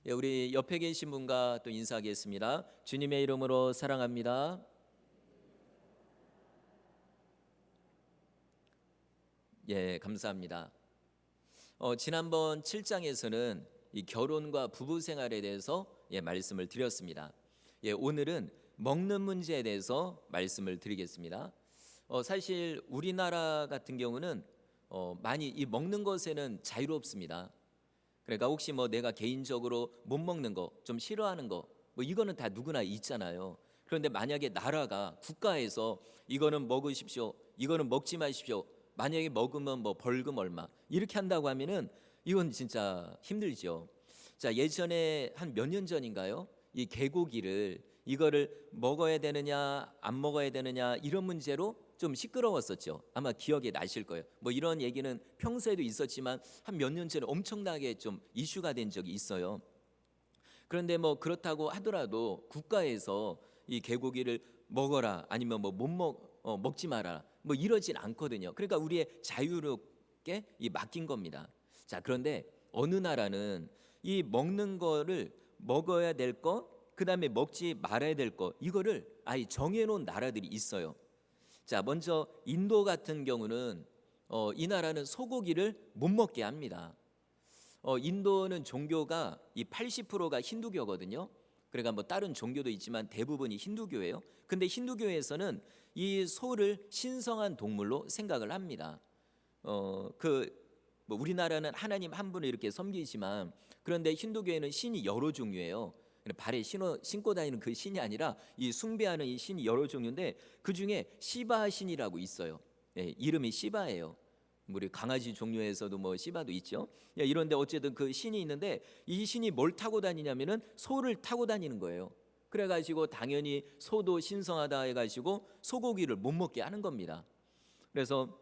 예, 우리 옆에 계신 분과 또 인사하겠습니다. 주님의 이름으로 사랑합니다. 예, 감사합니다. 지난번 7장에서는 이 결혼과 부부 생활에 대해서 말씀을 드렸습니다. 오늘은 먹는 문제에 대해서 말씀을 드리겠습니다. 사실 우리나라 같은 경우는 많이 이 먹는 것에는 자유롭습니다. 그러니까 혹시 뭐 내가 개인적으로 못 먹는 거, 좀 싫어하는 거, 뭐 이거는 다 누구나 있잖아요. 그런데 만약에 나라가 국가에서 이거는 먹으십시오, 이거는 먹지 마십시오, 만약에 먹으면 뭐 벌금 얼마 이렇게 한다고 하면은 이건 진짜 힘들죠. 자, 예전에 한 몇 년 전인가요? 이 개고기를 이거를 먹어야 되느냐 안 먹어야 되느냐 이런 문제로 좀 시끄러웠었죠. 아마 기억에 나실 거예요. 뭐 이런 얘기는 평소에도 있었지만 한 몇 년 전에 엄청나게 좀 이슈가 된 적이 있어요. 그런데 뭐 그렇다고 하더라도 국가에서 이 개고기를 먹어라 아니면 뭐 못 먹지 마라 뭐 이러진 않거든요. 그러니까 우리의 자유롭게 이 맡긴 겁니다. 자, 그런데 어느 나라는 이 먹는 거를 먹어야 될 거, 그다음에 먹지 말아야 될 거 이거를 아예 정해놓은 나라들이 있어요. 자, 먼저 인도 같은 경우는 이 나라는 소고기를 못 먹게 합니다. 인도는 종교가 이 80%가 힌두교거든요. 그러니까 뭐 다른 종교도 있지만 대부분이 힌두교예요. 근데 힌두교에서는 이 소를 신성한 동물로 생각을 합니다. 뭐 우리나라는 하나님 한 분을 이렇게 섬기지만 그런데 힌두교에는 신이 여러 종류예요. 발에 신고 다니는 그 신이 아니라 이 숭배하는 이 신이 여러 종류인데 그 중에 시바 신이라고 있어요. 이름이 시바예요. 우리 강아지 종류에서도 뭐 시바도 있죠. 이런데 어쨌든 그 신이 있는데 이 신이 뭘 타고 다니냐면은 소를 타고 다니는 거예요. 그래가지고 당연히 소도 신성하다 해가지고 소고기를 못 먹게 하는 겁니다. 그래서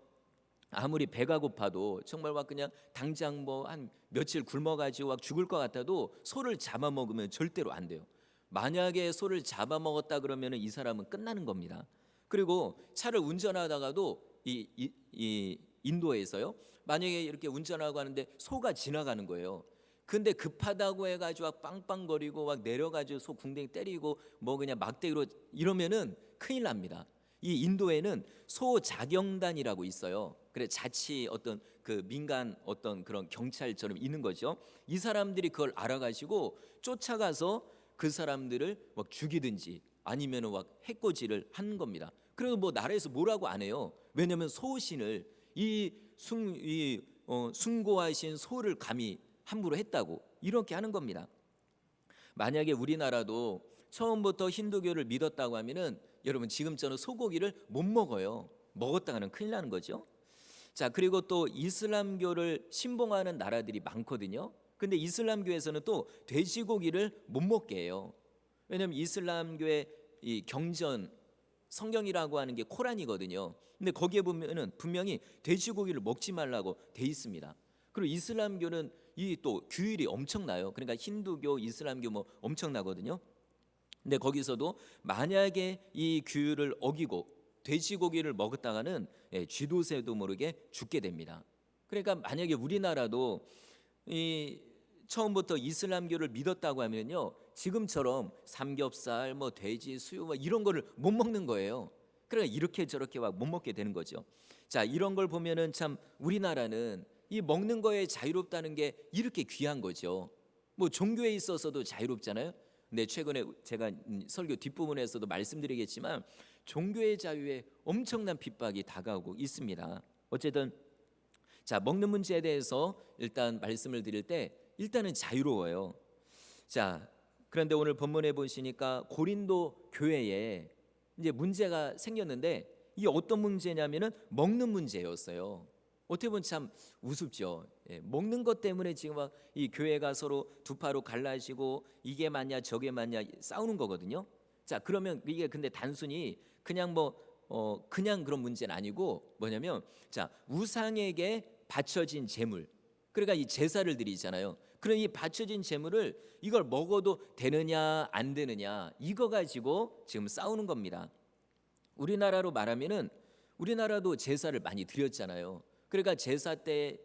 아무리 배가 고파도 정말 막 그냥 당장 뭐 한 며칠 굶어가지고 막 죽을 것 같아도 소를 잡아먹으면 절대로 안 돼요. 만약에 소를 잡아먹었다 그러면은 이 사람은 끝나는 겁니다. 그리고 차를 운전하다가도 이 인도에서요, 만약에 이렇게 운전하고 하는데 소가 지나가는 거예요. 근데 급하다고 해가지고 막 빵빵거리고 막 내려가지고 소 궁뎅이 때리고 뭐 그냥 막대기로 이러면은 큰일 납니다. 이 인도에는 소자경단이라고 있어요. 그래 자치 어떤 그 민간 어떤 그런 경찰처럼 있는 거죠. 이 사람들이 그걸 알아가지고 쫓아가서 그 사람들을 막 죽이든지 아니면은 막 해코지를 하는 겁니다. 그래도 뭐 나라에서 뭐라고 안 해요. 왜냐하면 소신을 숭고하신 소를 감히 함부로 했다고 이렇게 하는 겁니다. 만약에 우리나라도 처음부터 힌두교를 믿었다고 하면은 여러분 지금처럼 소고기를 못 먹어요. 먹었다가는 큰일 나는 거죠. 자, 그리고 또 이슬람교를 신봉하는 나라들이 많거든요. 근데 이슬람교에서는 또 돼지고기를 못 먹게 해요. 왜냐하면 이슬람교의 이 경전 성경이라고 하는 게 코란이거든요. 근데 거기에 보면은 분명히 돼지고기를 먹지 말라고 돼 있습니다. 그리고 이슬람교는 이 또 규율이 엄청나요. 그러니까 힌두교, 이슬람교 뭐 엄청나거든요. 근데 거기서도 만약에 이 규율을 어기고 돼지고기를 먹었다가는 쥐도새도 모르게 죽게 됩니다. 그러니까 만약에 우리나라도 이 처음부터 이슬람교를 믿었다고 하면요, 지금처럼 삼겹살, 뭐 돼지, 수육 뭐 이런 거를 못 먹는 거예요. 그러니까 이렇게 저렇게 막 못 먹게 되는 거죠. 자, 이런 걸 보면은 참 우리나라는 이 먹는 거에 자유롭다는 게 이렇게 귀한 거죠. 뭐 종교에 있어서도 자유롭잖아요. 근데 최근에 제가 설교 뒷부분에서도 말씀드리겠지만 종교의 자유에 엄청난 핍박이 다가오고 있습니다. 어쨌든 자, 먹는 문제에 대해서 일단 말씀을 드릴 때 일단은 자유로워요. 자, 그런데 오늘 본문에 보시니까 고린도 교회에 이제 문제가 생겼는데 이게 어떤 문제냐면은 먹는 문제였어요. 어떻게 보면 참 우습죠. 먹는 것 때문에 지금 막 이 교회가 서로 두 파로 갈라지고 이게 맞냐 저게 맞냐 싸우는 거거든요. 자, 그러면 이게 근데 단순히 그냥 그냥 그런 문제는 아니고 뭐냐면 자, 우상에게 바쳐진 제물, 그러니까 이 제사를 드리잖아요. 그럼 이 바쳐진 제물을 이걸 먹어도 되느냐 안 되느냐 이거 가지고 지금 싸우는 겁니다. 우리나라로 말하면은 우리나라도 제사를 많이 드렸잖아요. 그러니까 제사 때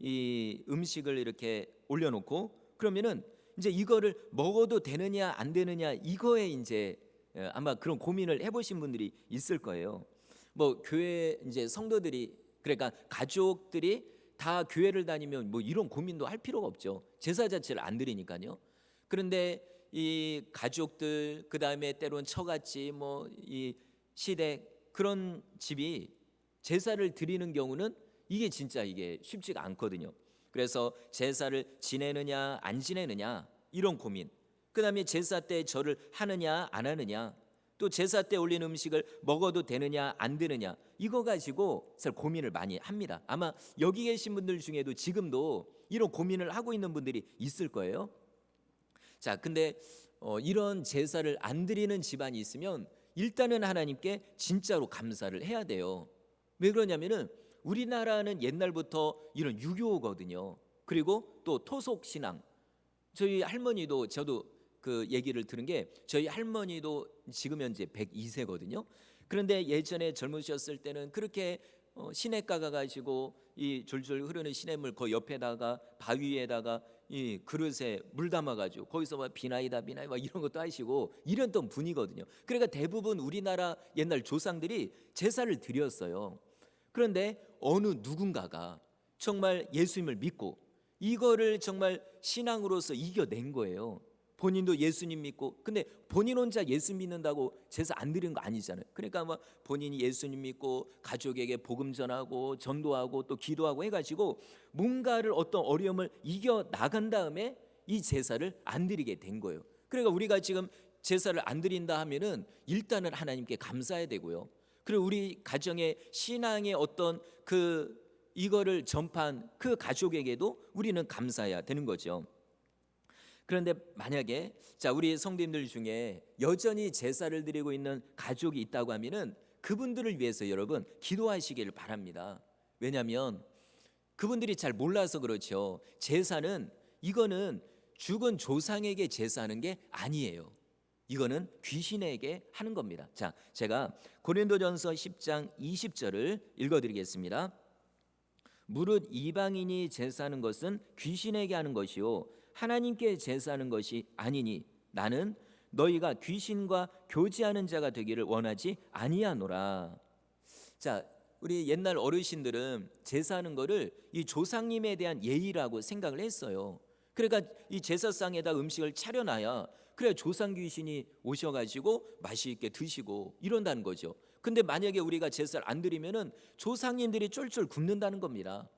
이 음식을 이렇게 올려놓고 그러면은 이제 이거를 먹어도 되느냐 안 되느냐 이거에 이제 아마 그런 고민을 해보신 분들이 있을 거예요. 뭐 교회 이제 성도들이, 그러니까 가족들이 다 교회를 다니면 뭐 이런 고민도 할 필요가 없죠. 제사 자체를 안 드리니까요. 그런데 이 가족들, 그 다음에 때론 처갓집, 뭐 이 시댁, 그런 집이 제사를 드리는 경우는 이게 진짜 이게 쉽지가 않거든요. 그래서 제사를 지내느냐 안 지내느냐 이런 고민, 그 다음에 제사 때 절을 하느냐 안 하느냐, 또 제사 때 올린 음식을 먹어도 되느냐 안 되느냐, 이거 가지고 사실 고민을 많이 합니다. 아마 여기 계신 분들 중에도 지금도 이런 고민을 하고 있는 분들이 있을 거예요. 자, 근데 이런 제사를 안 드리는 집안이 있으면 일단은 하나님께 진짜로 감사를 해야 돼요. 왜 그러냐면은 우리나라는 옛날부터 이런 유교거든요. 그리고 또 토속 신앙. 저희 할머니도, 저도 그 얘기를 들은 게, 저희 할머니도 지금 현재 102세거든요. 그런데 예전에 젊으셨을 때는 그렇게 시냇가 가가지고 이 졸졸 흐르는 시냇물 그 옆에다가 바위에다가 이 그릇에 물 담아가지고 거기서 막 비나이다 비나이 막 이런 것도 하시고 이랬던 분이거든요. 그러니까 대부분 우리나라 옛날 조상들이 제사를 드렸어요. 그런데 어느 누군가가 정말 예수님을 믿고 이거를 정말 신앙으로서 이겨낸 거예요. 본인도 예수님 믿고, 근데 본인 혼자 예수 믿는다고 제사 안 드리는 거 아니잖아요. 그러니까 막 본인이 예수님 믿고 가족에게 복음 전하고 전도하고 또 기도하고 해가지고 뭔가를 어떤 어려움을 이겨 나간 다음에 이 제사를 안 드리게 된 거예요. 그러니까 우리가 지금 제사를 안 드린다 하면은 일단은 하나님께 감사해야 되고요. 그리고 우리 가정의 신앙의 어떤 그 이거를 전파한 그 가족에게도 우리는 감사해야 되는 거죠. 그런데 만약에 자, 우리 성도님들 중에 여전히 제사를 드리고 있는 가족이 있다고 하면은 그분들을 위해서 여러분 기도하시기를 바랍니다. 왜냐하면 그분들이 잘 몰라서 그렇죠. 제사는 이거는 죽은 조상에게 제사하는 게 아니에요. 이거는 귀신에게 하는 겁니다. 자, 제가 고린도전서 10장 20절을 읽어드리겠습니다. 무릇 이방인이 제사하는 것은 귀신에게 하는 것이요 하나님께 제사하는 것이 아니니 나는 너희가 귀신과 교제하는 자가 되기를 원하지 아니하노라. 자, 우리 옛날 어르신들은 제사하는 거를 이 조상님에 대한 예의라고 생각을 했어요. 그러니까 이 제사상에다 음식을 차려놔야 그래야 조상 귀신이 오셔가지고 맛있게 드시고 이런다는 거죠. 근데 만약에 우리가 제사를 안 드리면은 조상님들이 쫄쫄 굶는다는 겁니다.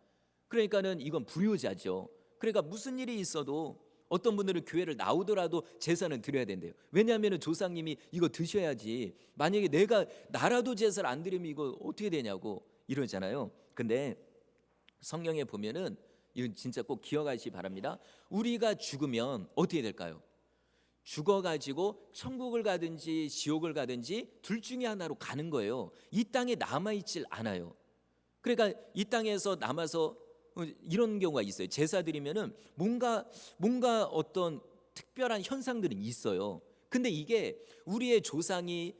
그러니까는 이건 불효자죠. 그러니까 무슨 일이 있어도 어떤 분들은 교회를 나오더라도 제사는 드려야 된대요. 왜냐하면 조상님이 이거 드셔야지, 만약에 나라도 제사를 안 드리면 이거 어떻게 되냐고 이러잖아요. 근데 성경에 보면은 이건 진짜 꼭 기억하시기 바랍니다. 우리가 죽으면 어떻게 될까요? 죽어가지고 천국을 가든지 지옥을 가든지 둘 중에 하나로 가는 거예요. 이 땅에 남아있질 않아요. 그러니까 이 땅에서 남아서 이런 경우가 있어요. 제사 드리면은 뭔가 어떤 특별한 현상들은 있어요. 근데 이게 우리의 조상이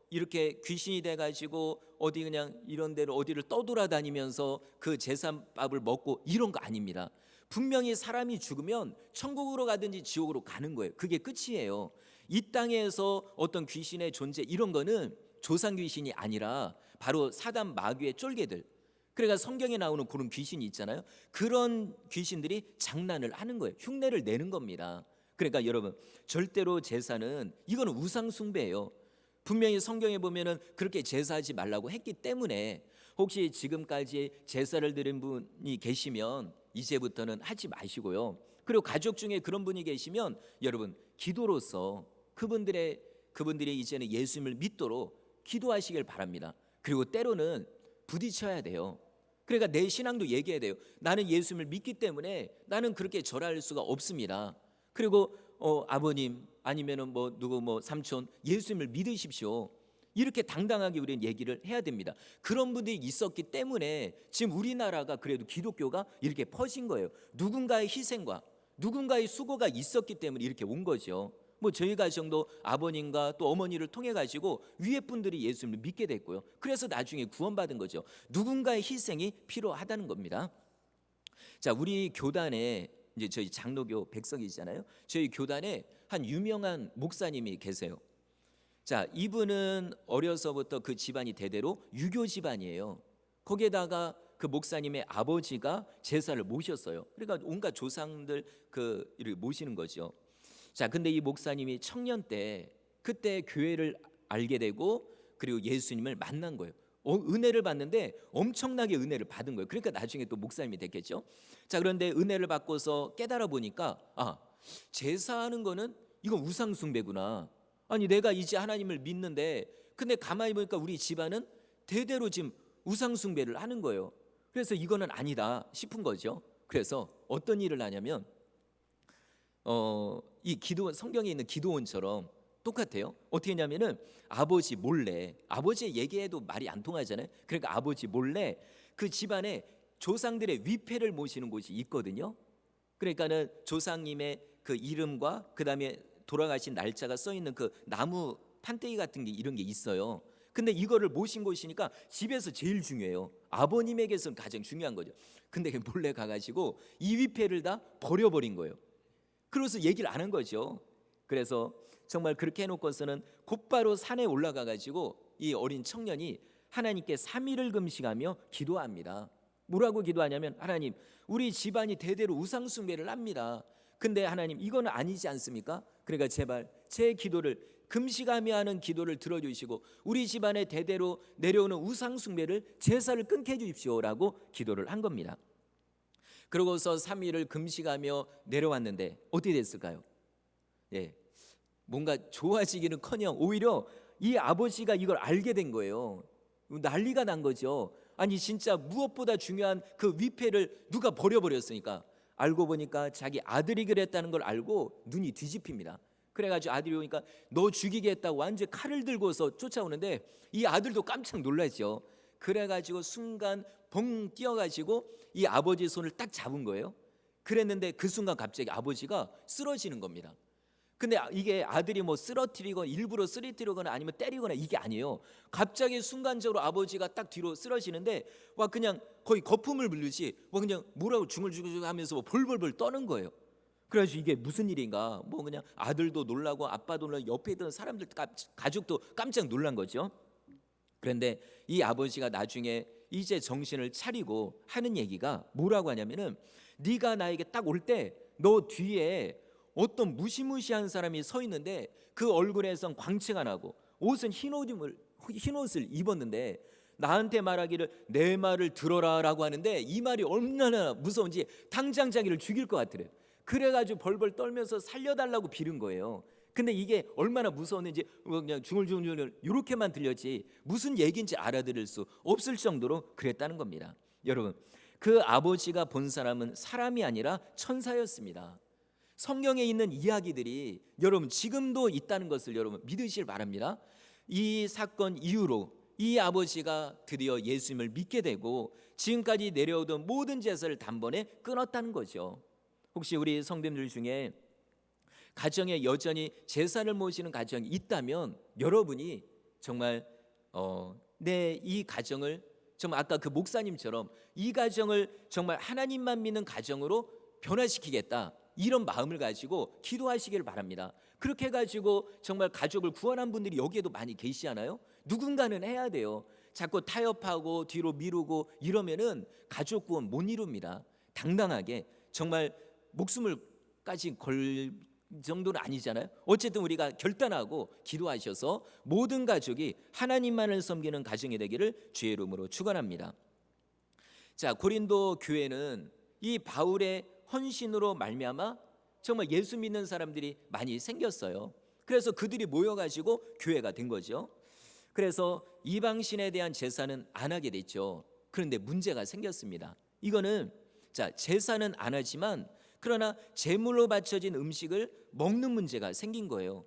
이렇게 귀신이 돼가지고 어디 그냥 이런 데로 어디를 떠돌아다니면서 그 제사밥을 먹고 이런 거 아닙니다. 분명히 사람이 죽으면 천국으로 가든지 지옥으로 가는 거예요. 그게 끝이에요. 이 땅에서 어떤 귀신의 존재 이런 거는 조상 귀신이 아니라 바로 사단 마귀의 쫄개들, 그러니까 성경에 나오는 그런 귀신이 있잖아요. 그런 귀신들이 장난을 하는 거예요. 흉내를 내는 겁니다. 그러니까 여러분 절대로 제사는 이거는 우상 숭배예요. 분명히 성경에 보면은 그렇게 제사하지 말라고 했기 때문에 혹시 지금까지 제사를 드린 분이 계시면 이제부터는 하지 마시고요. 그리고 가족 중에 그런 분이 계시면 여러분 기도로서 그분들이 이제는 예수님을 믿도록 기도하시길 바랍니다. 그리고 때로는 부딪혀야 돼요. 그러니까 내 신앙도 얘기해야 돼요. 나는 예수님을 믿기 때문에 나는 그렇게 절할 수가 없습니다. 그리고 아버님 아니면은 누구 삼촌 예수님을 믿으십시오. 이렇게 당당하게 우리는 얘기를 해야 됩니다. 그런 분들이 있었기 때문에 지금 우리나라가 그래도 기독교가 이렇게 퍼진 거예요. 누군가의 희생과 누군가의 수고가 있었기 때문에 이렇게 온 거죠. 저희 가정도 아버님과 또 어머니를 통해 가지고 위에 분들이 예수님을 믿게 됐고요. 그래서 나중에 구원받은 거죠. 누군가의 희생이 필요하다는 겁니다. 자, 우리 교단에 이제 저희 장로교 백석이잖아요. 저희 교단에 한 유명한 목사님이 계세요. 자, 이분은 어려서부터 그 집안이 대대로 유교 집안이에요. 거기에다가 그 목사님의 아버지가 제사를 모셨어요. 그러니까 온갖 조상들 이렇게 모시는 거죠. 자, 근데 이 목사님이 청년 때 그때 교회를 알게 되고 그리고 예수님을 만난 거예요. 은혜를 받는데 엄청나게 은혜를 받은 거예요. 그러니까 나중에 또 목사님이 됐겠죠. 자, 그런데 은혜를 받고서 깨달아 보니까 제사하는 거는 이건 우상 숭배구나. 아니 내가 이제 하나님을 믿는데 근데 가만히 보니까 우리 집안은 대대로 지금 우상 숭배를 하는 거예요. 그래서 이거는 아니다 싶은 거죠. 그래서 어떤 일을 하냐면 이 기도원, 성경에 있는 기도원처럼 똑같아요. 어떻게 했냐면은 아버지 몰래, 아버지 얘기해도 말이 안 통하잖아요. 그러니까 아버지 몰래 그 집안에 조상들의 위패를 모시는 곳이 있거든요. 그러니까는 조상님의 그 이름과 그다음에 돌아가신 날짜가 써 있는 그 나무 판때기 같은 게 이런 게 있어요. 근데 이거를 모신 곳이니까 집에서 제일 중요해요. 아버님에게서는 가장 중요한 거죠. 근데 몰래 가가지고 이 위패를 다 버려버린 거예요. 그래서 얘기를 안 한 거죠. 그래서 정말 그렇게 해놓고서는 곧바로 산에 올라가가지고 이 어린 청년이 하나님께 3일을 금식하며 기도합니다. 뭐라고 기도하냐면 하나님, 우리 집안이 대대로 우상 숭배를 합니다. 근데 하나님 이거는 아니지 않습니까? 그러니까 제발 제 기도를 금식하며 하는 기도를 들어주시고 우리 집안에 대대로 내려오는 우상 숭배를 제사를 끊게 해주십시오라고 기도를 한 겁니다. 그러고서 3일을 금식하며 내려왔는데 어떻게 됐을까요? 예, 뭔가 좋아지기는커녕 오히려 이 아버지가 이걸 알게 된 거예요. 난리가 난 거죠. 아니 진짜 무엇보다 중요한 그 위패를 누가 버려버렸으니까. 알고 보니까 자기 아들이 그랬다는 걸 알고 눈이 뒤집힙니다. 그래가지고 아들이 오니까 너 죽이겠다고 완전 칼을 들고서 쫓아오는데 이 아들도 깜짝 놀라죠. 그래가지고 순간 벙 뛰어가지고 이 아버지 손을 딱 잡은 거예요. 그랬는데 그 순간 갑자기 아버지가 쓰러지는 겁니다. 근데 이게 아들이 뭐 쓰러뜨리거나 일부러 쓰러뜨리거나 아니면 때리거나 이게 아니에요. 갑자기 순간적으로 아버지가 딱 뒤로 쓰러지는데 와 그냥 거의 거품을 물듯이 뭐 그냥 뭐라고 중얼중얼 하면서 뭐 볼볼볼 떠는 거예요. 그래서 이게 무슨 일인가? 뭐 그냥 아들도 놀라고 아빠도 놀라고 옆에 있던 사람들 가족도 깜짝 놀란 거죠. 그런데 이 아버지가 나중에 이제 정신을 차리고 하는 얘기가 뭐라고 하냐면은 네가 나에게 딱 올 때 너 뒤에 어떤 무시무시한 사람이 서 있는데 그 얼굴에선 광채가 나고 옷은 흰 옷을 입었는데 나한테 말하기를 내 말을 들어라라고 하는데 이 말이 얼마나 무서운지 당장 자기를 죽일 것 같으래요. 그래가지고 벌벌 떨면서 살려달라고 빌은 거예요. 근데 이게 얼마나 무서웠는지 그냥 중얼중얼 이렇게만 들렸지 무슨 얘기인지 알아들을 수 없을 정도로 그랬다는 겁니다. 여러분, 그 아버지가 본 사람은 사람이 아니라 천사였습니다. 성경에 있는 이야기들이 여러분 지금도 있다는 것을 여러분 믿으시길 바랍니다. 이 사건 이후로 이 아버지가 드디어 예수님을 믿게 되고 지금까지 내려오던 모든 제사를 단번에 끊었다는 거죠. 혹시 우리 성도님들 중에 가정에 여전히 제사를 모시는 가정이 있다면 여러분이 정말 내 이 가정을 정말 아까 그 목사님처럼 이 가정을 정말 하나님만 믿는 가정으로 변화시키겠다 이런 마음을 가지고 기도하시길 바랍니다. 그렇게 해가지고 정말 가족을 구원한 분들이 여기에도 많이 계시잖아요. 누군가는 해야 돼요. 자꾸 타협하고 뒤로 미루고 이러면은 가족 구원 못 이룹니다. 당당하게 정말 목숨을까지 걸 정도는 아니잖아요. 어쨌든 우리가 결단하고 기도하셔서 모든 가족이 하나님만을 섬기는 가정이 되기를 주의 이름으로 축원합니다. 자, 고린도 교회는 이 바울의 헌신으로 말미암아 정말 예수 믿는 사람들이 많이 생겼어요. 그래서 그들이 모여가지고 교회가 된 거죠. 그래서 이방신에 대한 제사는 안 하게 됐죠. 그런데 문제가 생겼습니다. 이거는 자, 제사는 안 하지만 그러나 제물로 바쳐진 음식을 먹는 문제가 생긴 거예요.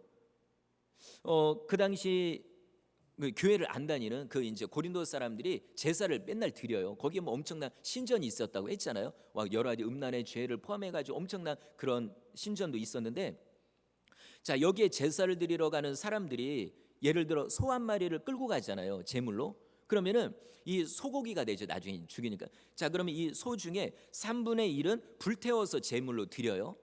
그 당시 교회를 안 다니는 그 이제 고린도 사람들이 제사를 맨날 드려요. 거기에 뭐 엄청난 신전이 있었다고 했잖아요. 여러 가지 음란의 죄를 포함해가지고 엄청난 그런 신전도 있었는데, 자 여기에 제사를 드리러 가는 사람들이 예를 들어 소 한 마리를 끌고 가잖아요, 제물로. 그러면은 이 소고기가 되죠. 나중에 죽이니까. 자, 그러면 이 소 중에 3분의 1은 불태워서 제물로 드려요.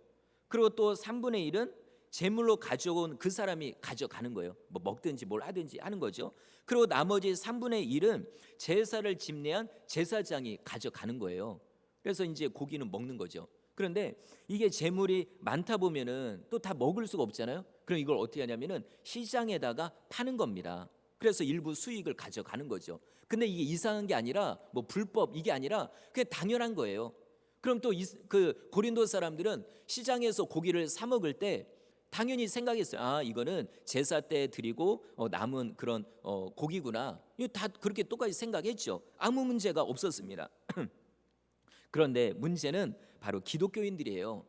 그리고 또 3분의 1은 제물로 가져온 그 사람이 가져가는 거예요. 뭐 먹든지 뭘 하든지 하는 거죠. 그리고 나머지 3분의 1은 제사를 집례한 제사장이 가져가는 거예요. 그래서 이제 고기는 먹는 거죠. 그런데 이게 제물이 많다 보면은 또 다 먹을 수가 없잖아요. 그럼 이걸 어떻게 하냐면은 시장에다가 파는 겁니다. 그래서 일부 수익을 가져가는 거죠. 근데 이게 이상한 게 아니라 뭐 불법 이게 아니라 그냥 당연한 거예요. 그럼 또 그 고린도 사람들은 시장에서 고기를 사 먹을 때 당연히 생각했어요. 아, 이거는 제사 때 드리고 남은 그런 고기구나. 이거 다 그렇게 똑같이 생각했죠. 아무 문제가 없었습니다. 그런데 문제는 바로 기독교인들이에요.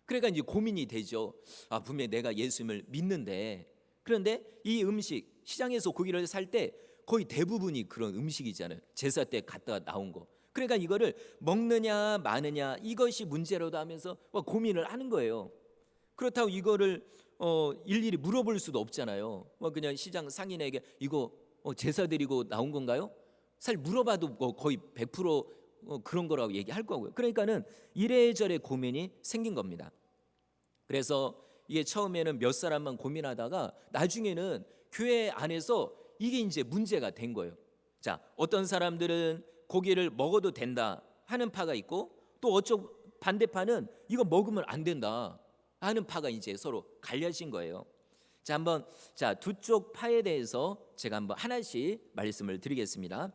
그러니까 이제 고민이 되죠. 아, 분명히 내가 예수님을 믿는데, 그런데 이 음식 시장에서 고기를 살 때 거의 대부분이 그런 음식이잖아요. 제사 때 갖다가 나온 거. 그러니까 이거를 먹느냐 마느냐 이것이 문제로도 하면서 고민을 하는 거예요. 그렇다고 이거를 일일이 물어볼 수도 없잖아요. 그냥 시장 상인에게 이거 제사 드리고 나온 건가요? 사실 물어봐도 뭐 거의 100% 그런 거라고 얘기할 거고요. 그러니까는 이래저래 고민이 생긴 겁니다. 그래서 이게 처음에는 몇 사람만 고민하다가 나중에는 교회 안에서 이게 이제 문제가 된 거예요. 자, 어떤 사람들은 고기를 먹어도 된다 하는 파가 있고, 또 반대파는 이거 먹으면 안 된다 하는 파가 이제 서로 갈려진 거예요. 자, 한번 두 쪽 파에 대해서 제가 한번 하나씩 말씀을 드리겠습니다.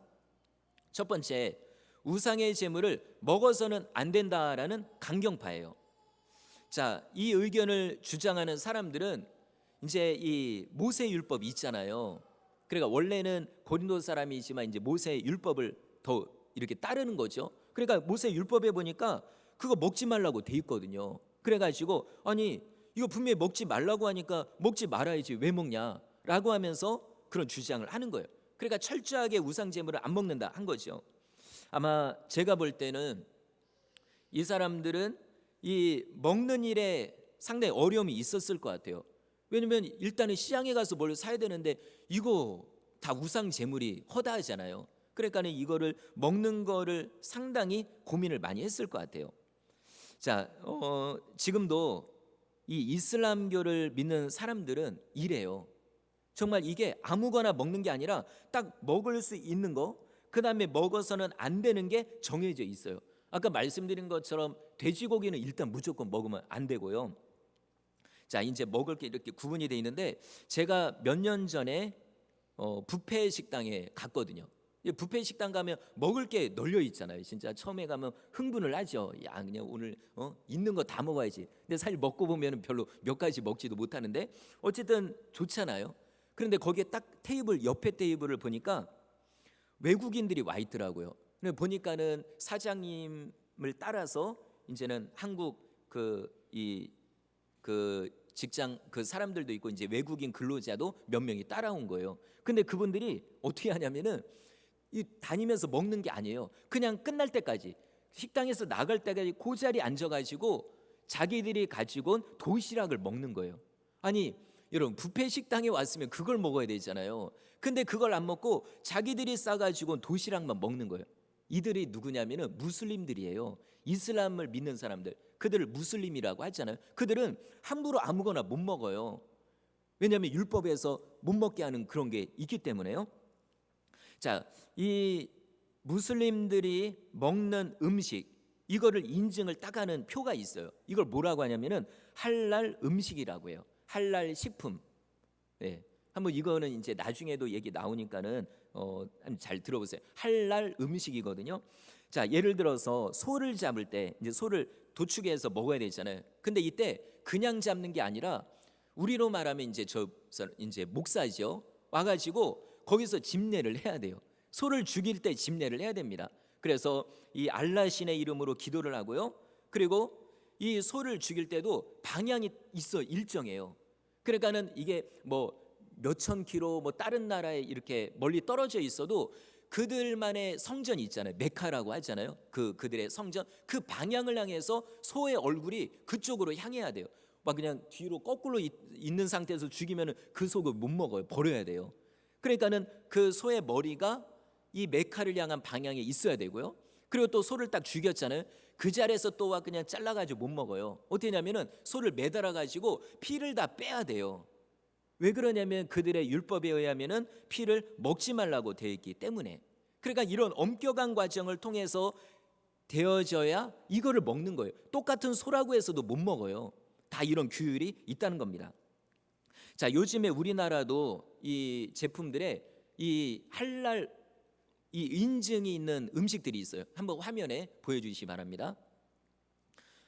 첫 번째, 우상의 제물을 먹어서는 안 된다라는 강경파예요. 자, 이 의견을 주장하는 사람들은 이제 이 모세 율법이 있잖아요. 그러니까 원래는 고린도 사람이지만 이제 모세 율법을 더 이렇게 따르는 거죠. 그러니까 모세 율법에 보니까 그거 먹지 말라고 돼 있거든요. 그래가지고 아니 이거 분명히 먹지 말라고 하니까 먹지 말아야지 왜 먹냐라고 하면서 그런 주장을 하는 거예요. 그러니까 철저하게 우상 제물을 안 먹는다 한 거죠. 아마 제가 볼 때는 이 사람들은 이 먹는 일에 상당히 어려움이 있었을 것 같아요. 왜냐면 일단은 시장에 가서 뭘 사야 되는데 이거 다 우상 제물이 허다하잖아요. 그러니까는 이거를 먹는 거를 상당히 고민을 많이 했을 것 같아요. 자, 지금도 이 이슬람교를 믿는 사람들은 이래요. 정말 이게 아무거나 먹는 게 아니라 딱 먹을 수 있는 거, 그 다음에 먹어서는 안 되는 게 정해져 있어요. 아까 말씀드린 것처럼 돼지고기는 일단 무조건 먹으면 안 되고요. 자, 이제 먹을 게 이렇게 구분이 돼 있는데, 제가 몇 년 전에 뷔페 식당에 갔거든요. 뷔페 식당 가면 먹을 게 널려 있잖아요. 진짜 처음에 가면 흥분을 하죠. 야, 그냥 오늘 있는 거 다 먹어야지. 근데 사실 먹고 보면 별로 몇 가지 먹지도 못하는데 어쨌든 좋잖아요. 그런데 거기에 딱 테이블 옆에 테이블을 보니까 외국인들이 와 있더라고요. 근데 보니까는 사장님을 따라서 이제는 한국 그 직장 그 사람들도 있고 이제 외국인 근로자도 몇 명이 따라온 거예요. 근데 그분들이 어떻게 하냐면은 이 다니면서 먹는 게 아니에요. 그냥 끝날 때까지 식당에서 나갈 때까지 그 자리에 앉아가지고 자기들이 가지고 온 도시락을 먹는 거예요. 아니 여러분, 뷔페 식당에 왔으면 그걸 먹어야 되잖아요. 근데 그걸 안 먹고 자기들이 싸가지고 온 도시락만 먹는 거예요. 이들이 누구냐면은 무슬림들이에요. 이슬람을 믿는 사람들, 그들을 무슬림이라고 하잖아요. 그들은 함부로 아무거나 못 먹어요. 왜냐하면 율법에서 못 먹게 하는 그런 게 있기 때문에요. 자, 이 무슬림들이 먹는 음식, 이거를 인증을 딱 하는 표가 있어요. 이걸 뭐라고 하냐면은 할랄 음식이라고 해요. 할랄 식품. 네. 한번 이거는 이제 나중에도 얘기 나오니까는 잘 들어보세요. 할랄 음식이거든요. 자, 예를 들어서 소를 잡을 때 이제 소를 도축해서 먹어야 되잖아요. 근데 이때 그냥 잡는 게 아니라 우리로 말하면 이제 목사죠. 와가지고 거기서 집례를 해야 돼요. 소를 죽일 때 집례를 해야 됩니다. 그래서 이 알라 신의 이름으로 기도를 하고요. 그리고 이 소를 죽일 때도 방향이 있어 일정해요. 그러니까는 이게 뭐 몇천 킬로 뭐 다른 나라에 이렇게 멀리 떨어져 있어도 그들만의 성전이 있잖아요. 메카라고 하잖아요. 그들의 성전, 그 방향을 향해서 소의 얼굴이 그쪽으로 향해야 돼요. 막 그냥 뒤로 거꾸로 있는 상태에서 죽이면은 그 소를 못 먹어요. 버려야 돼요. 그러니까는 그 소의 머리가 이 메카를 향한 방향에 있어야 되고요. 그리고 또 소를 딱 죽였잖아요. 그 자리에서 또 와 그냥 잘라가지고 못 먹어요. 어떻게 하냐면은 소를 매달아 가지고 피를 다 빼야 돼요. 왜 그러냐면 그들의 율법에 의하면은 피를 먹지 말라고 되어 있기 때문에. 그러니까 이런 엄격한 과정을 통해서 되어져야 이거를 먹는 거예요. 똑같은 소라고 해서도 못 먹어요. 다 이런 규율이 있다는 겁니다. 자, 요즘에 우리나라도 이 제품들에 이 할랄 이 인증이 있는 음식들이 있어요. 한번 화면에 보여주시기 바랍니다.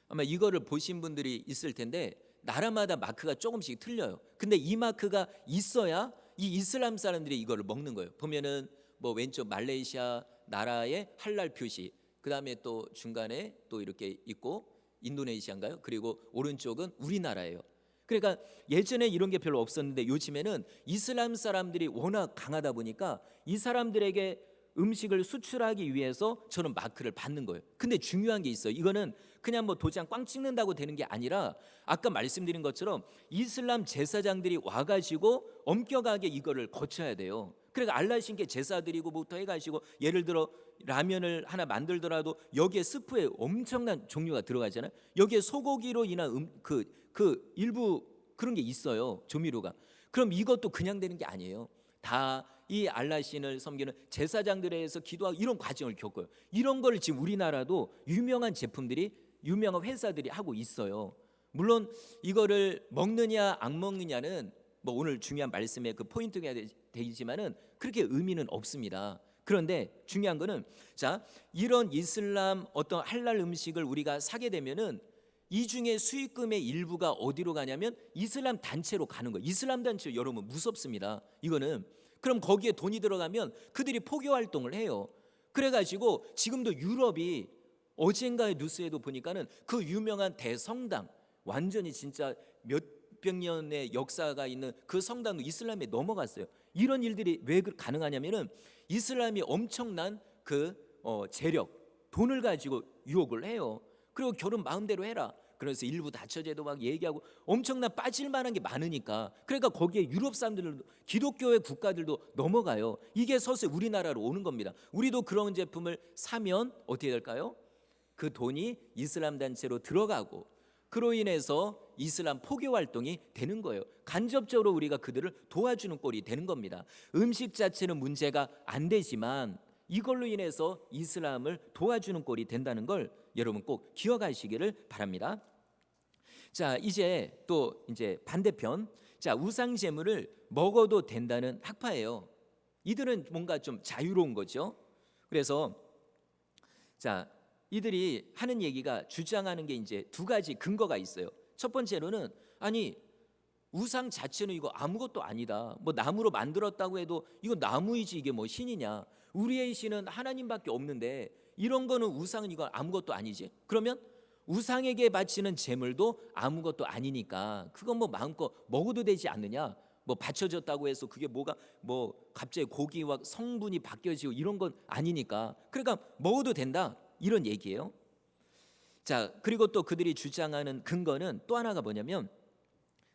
아마 이거를 보신 분들이 있을 텐데 나라마다 마크가 조금씩 틀려요. 근데 이 마크가 있어야 이 이슬람 사람들이 이거를 먹는 거예요. 보면은 뭐 왼쪽 말레이시아 나라의 할랄 표시, 그 다음에 또 중간에 또 이렇게 있고 인도네시아인가요? 그리고 오른쪽은 우리나라예요. 그러니까 예전에 이런 게 별로 없었는데 요즘에는 이슬람 사람들이 워낙 강하다 보니까 이 사람들에게 음식을 수출하기 위해서 저는 마크를 받는 거예요. 근데 중요한 게 있어요. 이거는 그냥 뭐 도장 꽝 찍는다고 되는 게 아니라 아까 말씀드린 것처럼 이슬람 제사장들이 와가지고 엄격하게 이거를 거쳐야 돼요. 그러니까 알라 신께 제사 드리고부터 해가지고 예를 들어 라면을 하나 만들더라도 여기에 스프에 엄청난 종류가 들어가잖아요. 여기에 소고기로 인한 그 일부 그런 게 있어요. 조미료가. 그럼 이것도 그냥 되는 게 아니에요. 다 이 알라신을 섬기는 제사장들에 의해서 기도하고 이런 과정을 겪어요. 이런 걸 지금 우리나라도 유명한 제품들이 유명한 회사들이 하고 있어요. 물론 이거를 먹느냐 안 먹느냐는 뭐 오늘 중요한 말씀의 그 포인트가 되지만은 그렇게 의미는 없습니다. 그런데 중요한 거는 자, 이런 이슬람 어떤 할랄 음식을 우리가 사게 되면은 이 중에 수익금의 일부가 어디로 가냐면 이슬람 단체로 가는 거예요. 이슬람 단체 여러분 무섭습니다. 이거는 그럼 거기에 돈이 들어가면 그들이 포교 활동을 해요. 그래가지고 지금도 유럽이 어젠가의 뉴스에도 보니까는 그 유명한 대성당 완전히 진짜 몇백 년의 역사가 있는 그 성당도 이슬람에 넘어갔어요. 이런 일들이 왜 가능하냐면은 이슬람이 엄청난 그 재력, 돈을 가지고 유혹을 해요. 그리고 결혼 마음대로 해라. 그래서 일부 다처제도 막 얘기하고 엄청난 빠질 만한 게 많으니까 그러니까 거기에 유럽 사람들도 기독교의 국가들도 넘어가요. 이게 서서히 우리나라로 오는 겁니다. 우리도 그런 제품을 사면 어떻게 될까요? 그 돈이 이슬람 단체로 들어가고 그로 인해서 이슬람 포교 활동이 되는 거예요. 간접적으로 우리가 그들을 도와주는 꼴이 되는 겁니다. 음식 자체는 문제가 안 되지만 이걸로 인해서 이슬람을 도와주는 꼴이 된다는 걸 여러분 꼭 기억하시기를 바랍니다. 자, 이제 또 이제 반대편. 자, 우상 제물을 먹어도 된다는 학파예요. 이들은 뭔가 좀 자유로운 거죠. 그래서 자, 이들이 하는 얘기가 주장하는 게 이제 두 가지 근거가 있어요. 첫 번째로는 아니 우상 자체는 이거 아무것도 아니다. 뭐 나무로 만들었다고 해도 이거 나무이지 이게 뭐 신이냐. 우리의 신은 하나님밖에 없는데 이런 거는 우상은 이건 아무것도 아니지. 그러면 우상에게 바치는 제물도 아무것도 아니니까 그건 뭐 마음껏 먹어도 되지 않느냐. 뭐 바쳐졌다고 해서 그게 뭐가 뭐 갑자기 고기와 성분이 바뀌어지고 이런 건 아니니까 그러니까 먹어도 된다 이런 얘기예요. 자, 그리고 또 그들이 주장하는 근거는 또 하나가 뭐냐면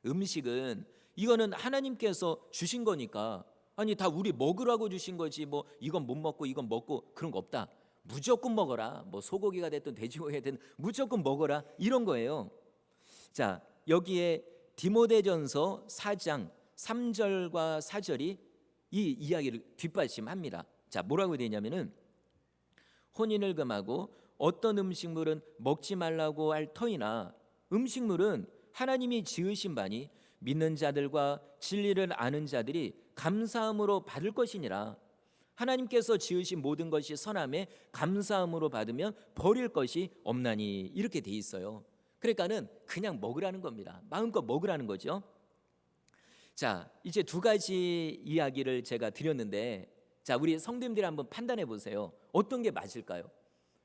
음식은 이거는 하나님께서 주신 거니까 아니 다 우리 먹으라고 주신 거지 뭐 이건 못 먹고 이건 먹고 그런 거 없다. 무조건 먹어라. 뭐 소고기가 됐든 돼지고기가 됐든 무조건 먹어라 이런 거예요. 자, 여기에 디모데전서 4장 3절과 4절이 이 이야기를 뒷받침합니다. 자, 뭐라고 되냐면은 혼인을 금하고 어떤 음식물은 먹지 말라고 할 터이나 음식물은 하나님이 지으신 바니 믿는 자들과 진리를 아는 자들이 감사함으로 받을 것이니라. 하나님께서 지으신 모든 것이 선함에 감사함으로 받으면 버릴 것이 없나니 이렇게 돼 있어요. 그러니까는 그냥 먹으라는 겁니다. 마음껏 먹으라는 거죠. 자, 이제 두 가지 이야기를 제가 드렸는데 자, 우리 성도님들이 한번 판단해 보세요. 어떤 게 맞을까요?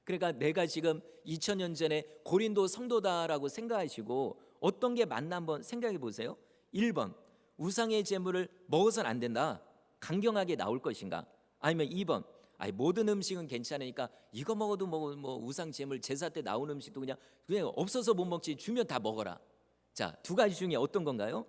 그러니까 내가 지금 2000년 전에 고린도 성도다라고 생각하시고 어떤 게 맞나 한번 생각해 보세요. 1번 우상의 제물을 먹어서는 안 된다. 강경하게 나올 것인가? 아니면 2번 아니 모든 음식은 괜찮으니까 이거 먹어도 뭐 우상 제물 제사 때 나오는 음식도 그냥 없어서 못 먹지 주면 다 먹어라. 자, 두 가지 중에 어떤 건가요?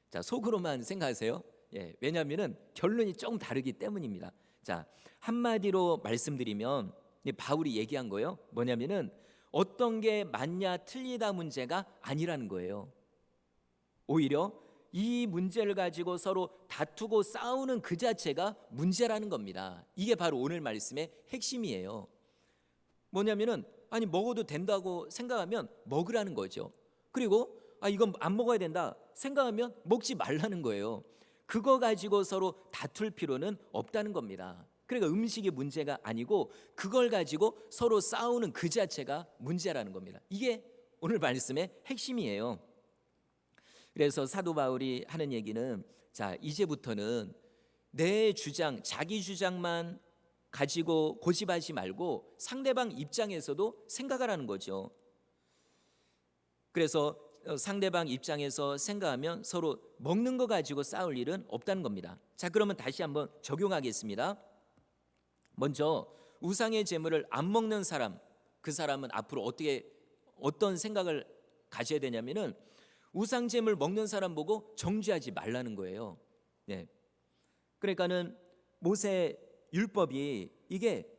자, 속으로만 생각하세요. 예, 왜냐하면은 결론이 조금 다르기 때문입니다. 자, 한마디로 말씀드리면 바울이 얘기한 거예요. 뭐냐면은 어떤 게 맞냐 틀리다 문제가 아니라는 거예요. 오히려 이 문제를 가지고 서로 다투고 싸우는 그 자체가 문제라는 겁니다. 이게 바로 오늘 말씀의 핵심이에요. 뭐냐면은 아니 먹어도 된다고 생각하면 먹으라는 거죠. 그리고 이건 안 먹어야 된다 생각하면 먹지 말라는 거예요. 그거 가지고 서로 다툴 필요는 없다는 겁니다. 그러니까 음식이 문제가 아니고 그걸 가지고 서로 싸우는 그 자체가 문제라는 겁니다. 이게 오늘 말씀의 핵심이에요. 그래서 사도 바울이 하는 얘기는 자, 이제부터는 내 주장, 자기 주장만 가지고 고집하지 말고 상대방 입장에서도 생각하라는 거죠. 그래서 상대방 입장에서 생각하면 서로 먹는 거 가지고 싸울 일은 없다는 겁니다. 자, 그러면 다시 한번 적용하겠습니다. 먼저 우상의 제물을 안 먹는 사람, 그 사람은 앞으로 어떤 생각을 가져야 되냐면은 우상 제물 먹는 사람 보고 정죄하지 말라는 거예요. 네. 그러니까는 모세 율법이 이게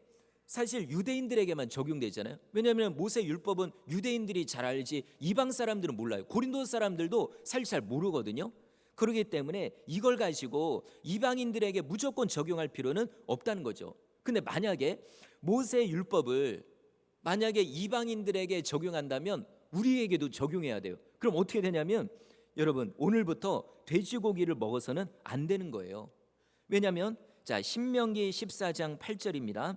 사실 유대인들에게만 적용되잖아요. 왜냐하면 모세 율법은 유대인들이 잘 알지 이방 사람들은 몰라요. 고린도 사람들도 사실 잘 모르거든요. 그렇기 때문에 이걸 가지고 이방인들에게 무조건 적용할 필요는 없다는 거죠. 근데 만약에 모세 율법을 만약에 이방인들에게 적용한다면 우리에게도 적용해야 돼요. 그럼 어떻게 되냐면 여러분 오늘부터 돼지고기를 먹어서는 안 되는 거예요. 왜냐하면 자, 신명기 14장 8절입니다.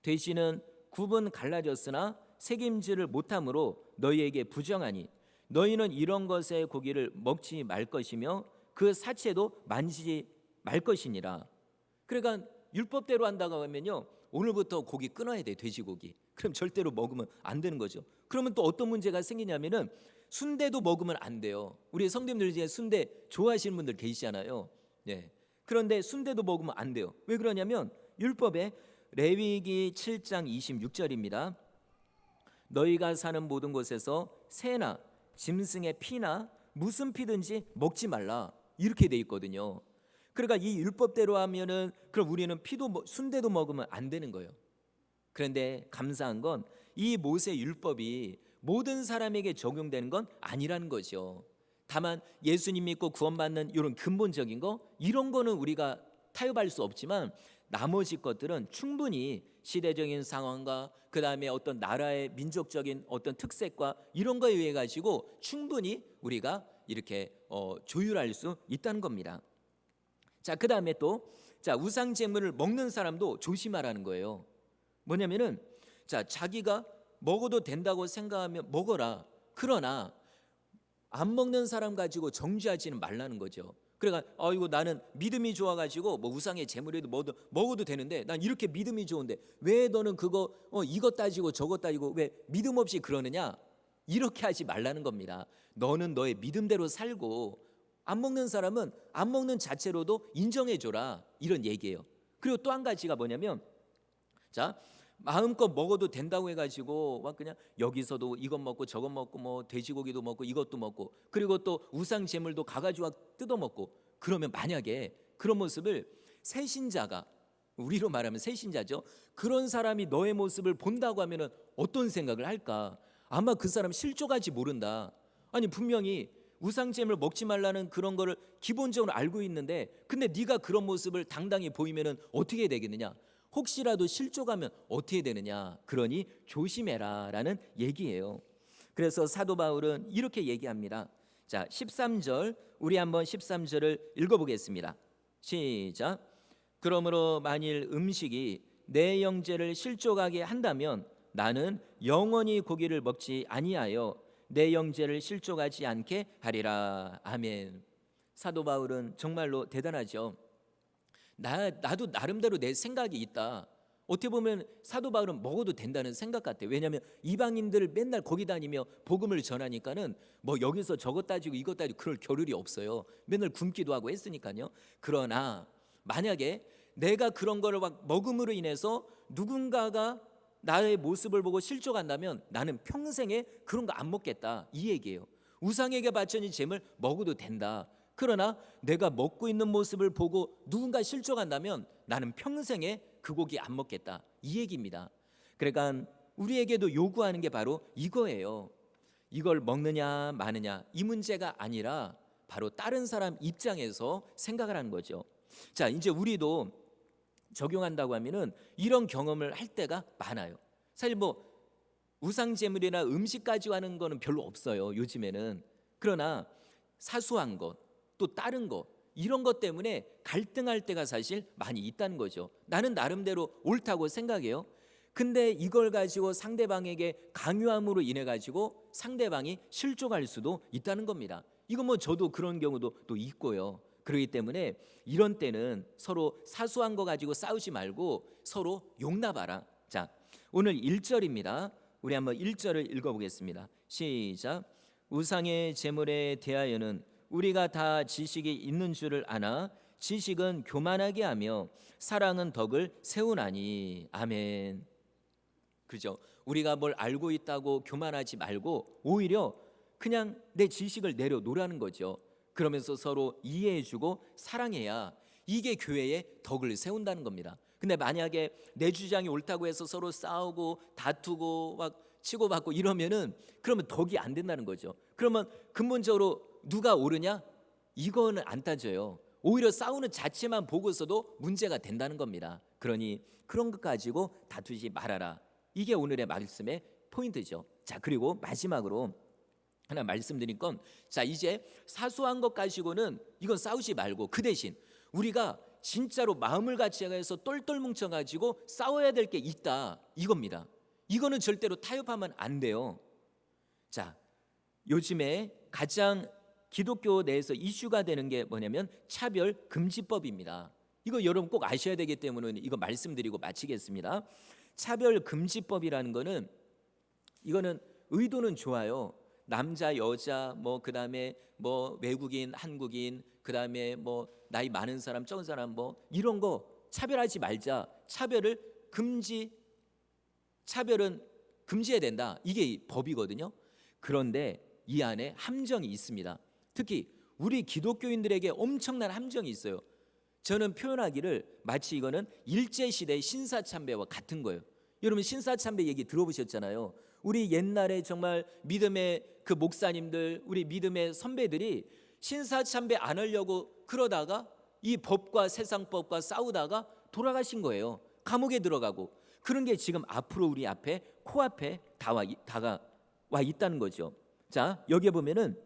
돼지는 굽은 갈라졌으나 새김질을 못함으로 너희에게 부정하니 너희는 이런 것의 고기를 먹지 말 것이며 그 사체도 만지지 말 것이니라. 그러니까 율법대로 한다고 하면요 오늘부터 고기 끊어야 돼. 돼지고기. 그럼 절대로 먹으면 안 되는 거죠. 그러면 또 어떤 문제가 생기냐면은 순대도 먹으면 안 돼요. 우리 성도님들 중에 순대 좋아하시는 분들 계시잖아요. 네. 그런데 순대도 먹으면 안 돼요. 왜 그러냐면 율법에 레위기 7장 26절입니다. 너희가 사는 모든 곳에서 새나 짐승의 피나 무슨 피든지 먹지 말라 이렇게 돼 있거든요. 그러니까 이 율법대로 하면은 그럼 우리는 순대도 먹으면 안 되는 거예요. 그런데 감사한 건 이 모세 율법이 모든 사람에게 적용되는 건 아니라는 거죠. 다만 예수님 믿고 구원받는 이런 근본적인 거 이런 거는 우리가 타협할 수 없지만 나머지 것들은 충분히 시대적인 상황과 그 다음에 어떤 나라의 민족적인 어떤 특색과 이런 거에 의해 가지고 충분히 우리가 이렇게 조율할 수 있다는 겁니다. 자, 그 다음에 또 우상 제물을 먹는 사람도 조심하라는 거예요. 뭐냐면은 자, 자기가 먹어도 된다고 생각하면 먹어라. 그러나 안 먹는 사람 가지고 정죄하지는 말라는 거죠. 그러니까 이거 나는 믿음이 좋아가지고 뭐 우상의 제물에도 먹어도 되는데 난 이렇게 믿음이 좋은데 왜 너는 그거 이것 따지고 저것 따지고 왜 믿음 없이 그러느냐? 이렇게 하지 말라는 겁니다. 너는 너의 믿음대로 살고 안 먹는 사람은 안 먹는 자체로도 인정해줘라 이런 얘기예요. 그리고 또 한 가지가 뭐냐면 자, 마음껏 먹어도 된다고 해가지고 막 그냥 여기서도 이것 먹고 저것 먹고 뭐 돼지고기도 먹고 이것도 먹고 그리고 또 우상 제물도 가가지고 뜯어 먹고 그러면 만약에 그런 모습을 새신자가 우리로 말하면 새신자죠. 그런 사람이 너의 모습을 본다고 하면은 어떤 생각을 할까? 아마 그 사람 실족할지 모른다. 아니 분명히 우상 제물 먹지 말라는 그런 거를 기본적으로 알고 있는데 근데 네가 그런 모습을 당당히 보이면은 어떻게 되겠느냐? 혹시라도 실족하면 어떻게 되느냐? 그러니 조심해라라는 얘기예요. 그래서 사도 바울은 이렇게 얘기합니다. 자, 13절 우리 한번 13절을 읽어보겠습니다. 시작. 그러므로 만일 음식이 내 영제를 실족하게 한다면 나는 영원히 고기를 먹지 아니하여 내 영제를 실족하지 않게 하리라. 아멘. 사도 바울은 정말로 대단하죠. 나도 나름대로 내 생각이 있다. 어떻게 보면 사도 바울은 먹어도 된다는 생각 같아요. 왜냐하면 이방인들 맨날 거기 다니며 복음을 전하니까는 뭐 여기서 저것 따지고 이것 따지고 그럴 겨를이 없어요. 맨날 굶기도 하고 했으니까요. 그러나 만약에 내가 그런 거를 막 먹음으로 인해서 누군가가 나의 모습을 보고 실족한다면 나는 평생에 그런 거 안 먹겠다 이 얘기예요. 우상에게 바쳐진 제물 먹어도 된다. 그러나 내가 먹고 있는 모습을 보고 누군가 실족한다면 나는 평생에 그 고기 안 먹겠다, 이 얘기입니다. 그러니까 우리에게도 요구하는 게 바로 이거예요. 이걸 먹느냐 마느냐 이 문제가 아니라 바로 다른 사람 입장에서 생각을 하는 거죠. 자, 이제 우리도 적용한다고 하면은 이런 경험을 할 때가 많아요. 사실 뭐 우상제물이나 음식 가지고 하는 거는 별로 없어요, 요즘에는. 그러나 사소한 것, 또 다른 것, 이런 것 때문에 갈등할 때가 사실 많이 있다는 거죠. 나는 나름대로 옳다고 생각해요. 근데 이걸 가지고 상대방에게 강요함으로 인해 가지고 상대방이 실족할 수도 있다는 겁니다. 이거 뭐 저도 그런 경우도 또 있고요. 그렇기 때문에 이런 때는 서로 사소한 거 가지고 싸우지 말고 서로 용납하라. 자, 오늘 1절입니다. 우리 한번 1절을 읽어보겠습니다. 시작. 우상의 제물에 대하여는 우리가 다 지식이 있는 줄을 아나 지식은 교만하게 하며 사랑은 덕을 세우나니. 아멘. 그죠? 우리가 뭘 알고 있다고 교만하지 말고 오히려 그냥 내 지식을 내려놓으라는 거죠. 그러면서 서로 이해해주고 사랑해야 이게 교회의 덕을 세운다는 겁니다. 근데 만약에 내 주장이 옳다고 해서 서로 싸우고 다투고 막 치고받고 이러면은 그러면 덕이 안 된다는 거죠. 그러면 근본적으로 누가 옳으냐? 이거는 안 따져요. 오히려 싸우는 자체만 보고서도 문제가 된다는 겁니다. 그러니 그런 것 가지고 다투지 말아라. 이게 오늘의 말씀의 포인트죠. 자, 그리고 마지막으로 하나 말씀드릴 건, 자, 이제 사소한 것 가지고는 이건 싸우지 말고 그 대신 우리가 진짜로 마음을 같이 해서 똘똘 뭉쳐가지고 싸워야 될 게 있다, 이겁니다. 이거는 절대로 타협하면 안 돼요. 자, 요즘에 가장 기독교 내에서 이슈가 되는 게 뭐냐면 차별금지법입니다. 이거 여러분 꼭 아셔야 되기 때문에 이거 말씀드리고 마치겠습니다. 차별금지법이라는 거는, 이거는 의도는 좋아요. 남자, 여자, 뭐 그다음에 뭐 외국인, 한국인, 그다음에 뭐 나이 많은 사람, 적은 사람, 뭐 이런 거 차별하지 말자. 차별은 금지해야 된다. 이게 법이거든요. 그런데 이 안에 함정이 있습니다. 특히 우리 기독교인들에게 엄청난 함정이 있어요. 저는 표현하기를 마치 이거는 일제시대의 신사참배와 같은 거예요. 여러분 신사참배 얘기 들어보셨잖아요. 우리 옛날에 정말 믿음의 그 목사님들, 우리 믿음의 선배들이 신사참배 안 하려고 그러다가 이 법과 세상법과 싸우다가 돌아가신 거예요. 감옥에 들어가고. 그런 게 지금 앞으로 우리 앞에 코앞에 다가와 있다는 거죠. 자, 여기에 보면은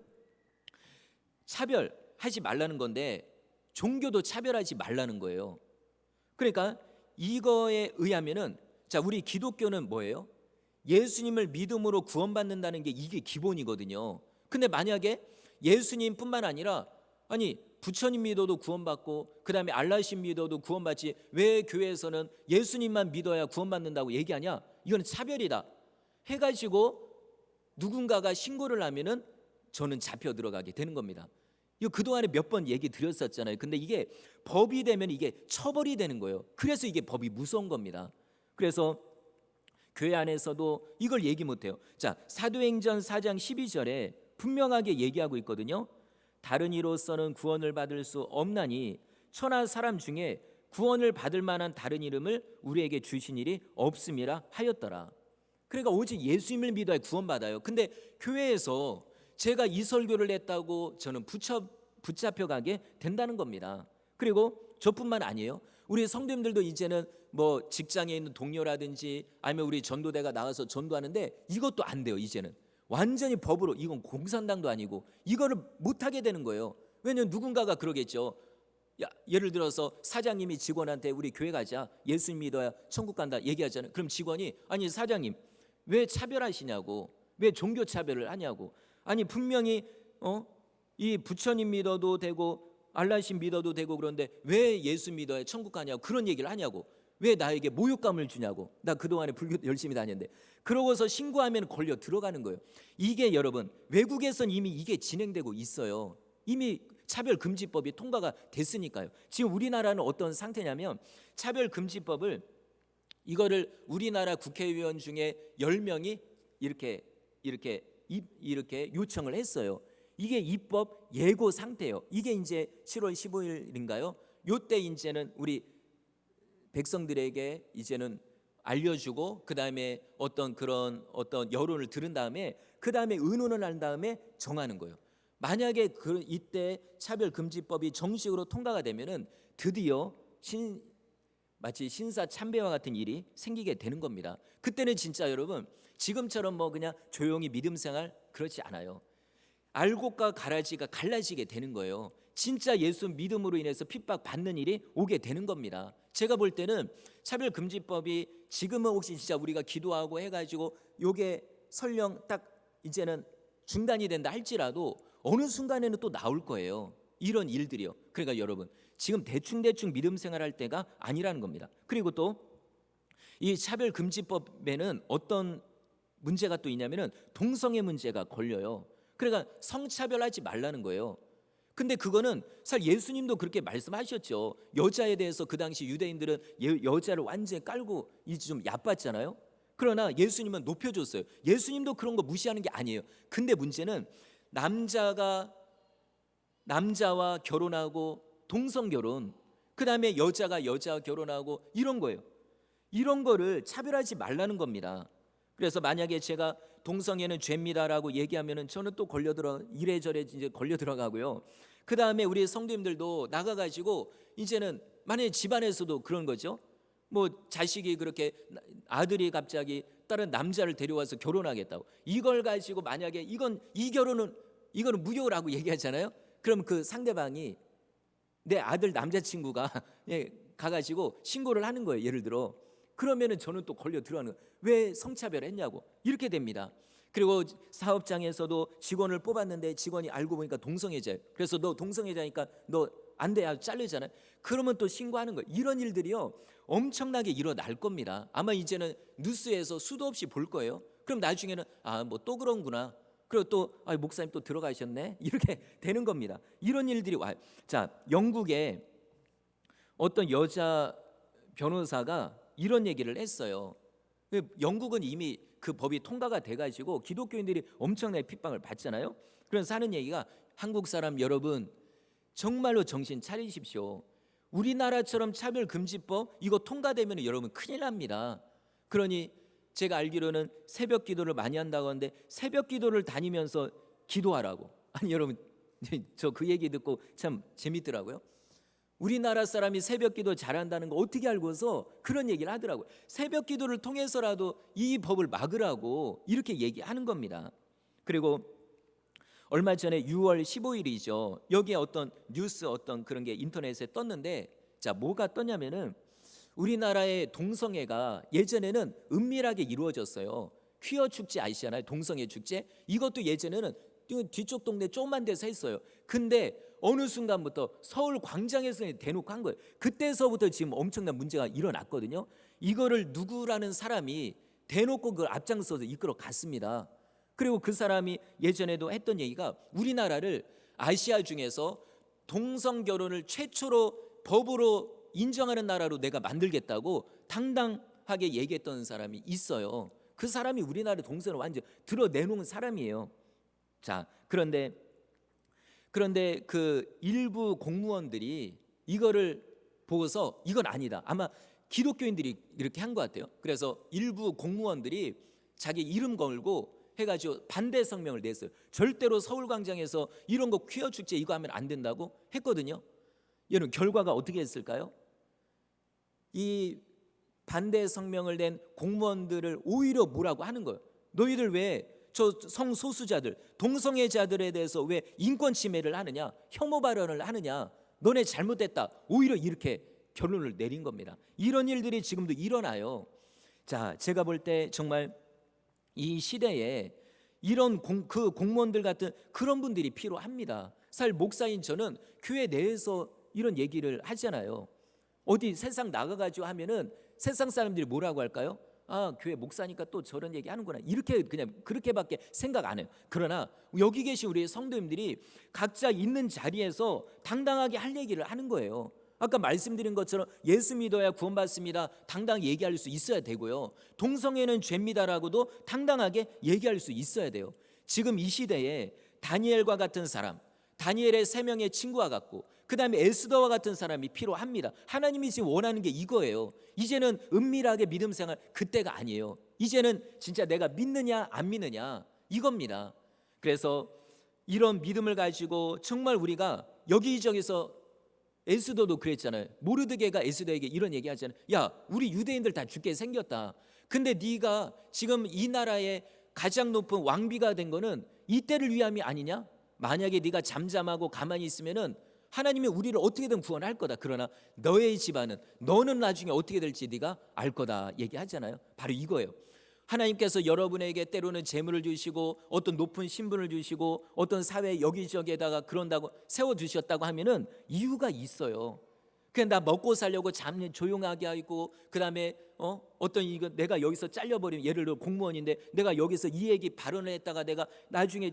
차별하지 말라는 건데 종교도 차별하지 말라는 거예요. 그러니까 이거에 의하면은, 자, 우리 기독교는 뭐예요? 예수님을 믿음으로 구원받는다는 게 이게 기본이거든요. 근데 만약에 예수님뿐만 아니라 아니 부처님 믿어도 구원받고 그다음에 알라신 믿어도 구원받지 왜 교회에서는 예수님만 믿어야 구원받는다고 얘기하냐? 이건 차별이다 해가지고 누군가가 신고를 하면은 저는 잡혀 들어가게 되는 겁니다. 이거 그동안에 몇 번 얘기 드렸었잖아요. 근데 이게 법이 되면 이게 처벌이 되는 거예요. 그래서 이게 법이 무서운 겁니다. 그래서 교회 안에서도 이걸 얘기 못해요. 자, 사도행전 4장 12절에 분명하게 얘기하고 있거든요. 다른 이로서는 구원을 받을 수 없나니 천하 사람 중에 구원을 받을 만한 다른 이름을 우리에게 주신 일이 없음이라 하였더라. 그러니까 오직 예수님을 믿어야 구원받아요. 근데 교회에서 제가 이 설교를 했다고 저는 붙잡혀가게 된다는 겁니다. 그리고 저뿐만 아니에요. 우리 성도님들도 이제는 뭐 직장에 있는 동료라든지 아니면 우리 전도대가 나와서 전도하는데 이것도 안 돼요. 이제는 완전히 법으로, 이건 공산당도 아니고 이거를 못하게 되는 거예요. 왜냐하면 누군가가 그러겠죠. 야, 예를 들어서 사장님이 직원한테 우리 교회 가자, 예수님 믿어야 천국 간다 얘기하잖아요. 그럼 직원이 아니 사장님 왜 차별하시냐고, 왜 종교 차별을 하냐고. 아니 분명히 이 부처님 믿어도 되고 알라신 믿어도 되고 그런데 왜 예수 믿어야 천국 가냐고 그런 얘기를 하냐고. 왜 나에게 모욕감을 주냐고. 나 그동안에 불교 열심히 다녔는데. 그러고서 신고하면 걸려 들어가는 거예요. 이게 여러분 외국에선 이미 이게 진행되고 있어요. 이미 차별금지법이 통과가 됐으니까요. 지금 우리나라는 어떤 상태냐면 차별금지법을 이거를 우리나라 국회의원 중에 10명이 이렇게 요청을 했어요. 이게 입법 예고 상태예요. 이게 이제 7월 15일인가요? 요때 이제는 우리 백성들에게 이제는 알려주고 그다음에 어떤 그런 어떤 여론을 들은 다음에 그다음에 의논을 한 다음에 정하는 거예요. 만약에 이때 차별금지법이 정식으로 통과가 되면은 드디어 마치 신사 참배와 같은 일이 생기게 되는 겁니다. 그때는 진짜 여러분 지금처럼 뭐 그냥 조용히 믿음 생활 그렇지 않아요. 알곡과 가라지가 갈라지게 되는 거예요. 진짜 예수 믿음으로 인해서 핍박받는 일이 오게 되는 겁니다. 제가 볼 때는 차별금지법이 지금은 혹시 진짜 우리가 기도하고 해가지고 요게 설령 딱 이제는 중단이 된다 할지라도 어느 순간에는 또 나올 거예요. 이런 일들이요. 그러니까 여러분 지금 대충 믿음 생활할 때가 아니라는 겁니다. 그리고 또 이 차별금지법에는 어떤 문제가 또 있냐면은 동성애 문제가 걸려요. 그러니까 성차별하지 말라는 거예요. 근데 그거는 사실 예수님도 그렇게 말씀하셨죠. 여자에 대해서 그 당시 유대인들은 여자를 완전히 깔고 이제 좀 얕봤잖아요. 그러나 예수님은 높여줬어요. 예수님도 그런 거 무시하는 게 아니에요. 근데 문제는 남자와 결혼하고 동성 결혼, 그다음에 여자가 여자와 결혼하고 이런 거예요. 이런 거를 차별하지 말라는 겁니다. 그래서 만약에 제가 동성애는 죄입니다라고 얘기하면은 저는 또 이래저래 이제 걸려 들어가고요. 그 다음에 우리 성도님들도 나가가지고 이제는 만약에 집안에서도 그런 거죠. 뭐 자식이 그렇게 아들이 갑자기 다른 남자를 데려와서 결혼하겠다고 이걸 가지고 만약에 이 결혼은 이거는 무효라고 얘기하잖아요. 그럼 그 상대방이 내 아들 남자친구가 가가지고 신고를 하는 거예요. 예를 들어 그러면은 저는 또 걸려 들어가는 거예요. 왜 성차별했냐고 이렇게 됩니다. 그리고 사업장에서도 직원을 뽑았는데 직원이 알고 보니까 동성애자예요. 그래서 너 동성애자니까 너 안 돼 하고 자르잖아요. 그러면 또 신고하는 거예요. 이런 일들이요 엄청나게 일어날 겁니다. 아마 이제는 뉴스에서 수도 없이 볼 거예요. 그럼 나중에는 뭐 또 그런구나. 그리고 또 목사님 또 들어가셨네 이렇게 되는 겁니다. 이런 일들이 와요. 자, 영국에 어떤 여자 변호사가 이런 얘기를 했어요. 영국은 이미 그 법이 통과가 돼가지고 기독교인들이 엄청나게 핍박을 받잖아요. 그래서 하는 얘기가 한국 사람 여러분 정말로 정신 차리십시오. 우리나라처럼 차별금지법 이거 통과되면 여러분 큰일 납니다. 그러니 제가 알기로는 새벽 기도를 많이 한다고 하는데 새벽 기도를 다니면서 기도하라고. 아니 여러분 저 그 얘기 듣고 참 재밌더라고요. 우리나라 사람이 새벽 기도 잘한다는 거 어떻게 알고서 그런 얘기를 하더라고요. 새벽 기도를 통해서라도 이 법을 막으라고 이렇게 얘기하는 겁니다. 그리고 얼마 전에 6월 15일이죠. 여기에 어떤 뉴스 어떤 그런 게 인터넷에 떴는데 자 뭐가 떴냐면은 우리나라의 동성애가 예전에는 은밀하게 이루어졌어요. 퀴어 축제 아시잖아요. 동성애 축제. 이것도 예전에는 뒤쪽 동네 조그만 데서 했어요. 근데 어느 순간부터 서울 광장에서 대놓고 한 거예요. 그때서부터 지금 엄청난 문제가 일어났거든요. 이거를 누구라는 사람이 대놓고 그걸 앞장서서 이끌어 갔습니다. 그리고 그 사람이 예전에도 했던 얘기가 우리나라를 아시아 중에서 동성 결혼을 최초로 법으로 인정하는 나라로 내가 만들겠다고 당당하게 얘기했던 사람이 있어요. 그 사람이 우리나라 동성을 완전 드러내놓은 사람이에요. 자, 그런데 그 일부 공무원들이 이거를 보고서 이건 아니다. 아마 기독교인들이 이렇게 한 것 같아요. 그래서 일부 공무원들이 자기 이름 걸고 해가지고 반대 성명을 냈어요. 절대로 서울광장에서 이런 거 퀴어 축제 이거 하면 안 된다고 했거든요. 여러분 결과가 어떻게 했을까요? 이 반대 성명을 낸 공무원들을 오히려 뭐라고 하는 거예요. 너희들 왜 저 성소수자들, 동성애자들에 대해서 왜 인권 침해를 하느냐, 혐오 발언을 하느냐, 너네 잘못됐다. 오히려 이렇게 결론을 내린 겁니다. 이런 일들이 지금도 일어나요. 자, 제가 볼 때 정말 이 시대에 이런 그 공무원들 같은 그런 분들이 필요합니다. 사실 목사인 저는 교회 내에서 이런 얘기를 하잖아요. 어디 세상 나가가지고 하면은 세상 사람들이 뭐라고 할까요? 교회 목사니까 또 저런 얘기 하는구나. 이렇게 그냥 그렇게밖에 생각 안 해요. 그러나 여기 계신 우리 성도님들이 각자 있는 자리에서 당당하게 할 얘기를 하는 거예요. 아까 말씀드린 것처럼 예수 믿어야 구원받습니다. 당당히 얘기할 수 있어야 되고요. 동성애는 죄입니다라고도 당당하게 얘기할 수 있어야 돼요. 지금 이 시대에 다니엘과 같은 사람, 다니엘의 3명의 친구와 같고 그 다음에 에스더와 같은 사람이 필요합니다. 하나님이 지금 원하는 게 이거예요. 이제는 은밀하게 믿음 생활 그때가 아니에요. 이제는 진짜 내가 믿느냐 안 믿느냐 이겁니다. 그래서 이런 믿음을 가지고 정말 우리가 여기저기서, 에스더도 그랬잖아요. 모르드게가 에스더에게 이런 얘기 하잖아요. 야, 우리 유대인들 다 죽게 생겼다. 근데 네가 지금 이 나라의 가장 높은 왕비가 된 거는 이때를 위함이 아니냐? 만약에 네가 잠잠하고 가만히 있으면은 하나님이 우리를 어떻게든 구원할 거다. 그러나 너의 집안은, 너는 나중에 어떻게 될지 네가 알 거다 얘기하잖아요. 바로 이거예요. 하나님께서 여러분에게 때로는 재물을 주시고 어떤 높은 신분을 주시고 어떤 사회 여기저기에다가 그런다고 세워두셨다고 하면은 이유가 있어요. 그냥 나 먹고 살려고 잠 조용하게 하고 그다음에 어떤 이거 내가 여기서 잘려버리면, 예를 들어 공무원인데 내가 여기서 이 얘기 발언을 했다가 내가 나중에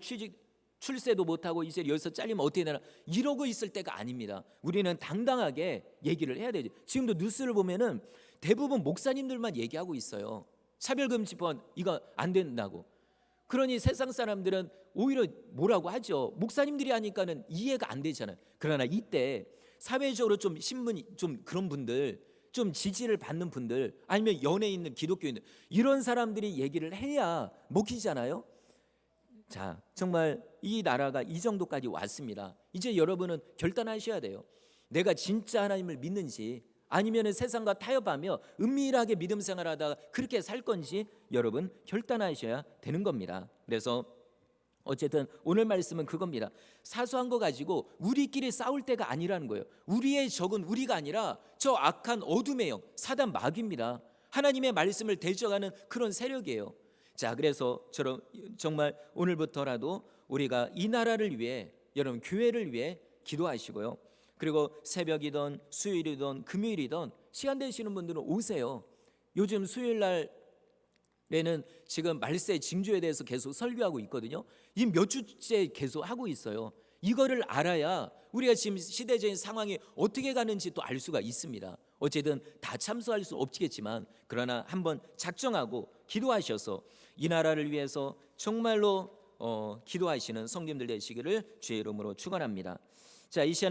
출세도 못하고 이제 여기서 잘리면 어떻게 되나 이러고 있을 때가 아닙니다. 우리는 당당하게 얘기를 해야 되죠. 지금도 뉴스를 보면은 대부분 목사님들만 얘기하고 있어요. 차별금지법 이거 안 된다고. 그러니 세상 사람들은 오히려 뭐라고 하죠. 목사님들이 하니까는 이해가 안 되잖아요. 그러나 이때 사회적으로 좀 신분이 좀 그런 분들, 좀 지지를 받는 분들, 아니면 연에 있는 기독교인들, 이런 사람들이 얘기를 해야 먹히잖아요. 자, 정말 이 나라가 이 정도까지 왔습니다. 이제 여러분은 결단하셔야 돼요. 내가 진짜 하나님을 믿는지 아니면 세상과 타협하며 은밀하게 믿음 생활하다가 그렇게 살 건지 여러분 결단하셔야 되는 겁니다. 그래서 어쨌든 오늘 말씀은 그겁니다. 사소한 거 가지고 우리끼리 싸울 때가 아니라는 거예요. 우리의 적은 우리가 아니라 저 악한 어둠의 영, 사단 마귀입니다. 하나님의 말씀을 대적하는 그런 세력이에요. 자, 그래서 정말 오늘부터라도 우리가 이 나라를 위해, 여러분 교회를 위해 기도하시고요. 그리고 새벽이든 수요일이든 금요일이든 시간 되시는 분들은 오세요. 요즘 수요일 날에는 지금 말세 징조에 대해서 계속 설교하고 있거든요. 이 몇 주째 계속 하고 있어요. 이거를 알아야 우리가 지금 시대적인 상황이 어떻게 가는지 또 알 수가 있습니다. 어쨌든 다 참석할 수 없겠지만 그러나 한번 작정하고 기도하셔서 이 나라를 위해서 정말로 기도하시는 성도님들 되시기를 주의 이름으로 축원합니다. 자, 이 시간에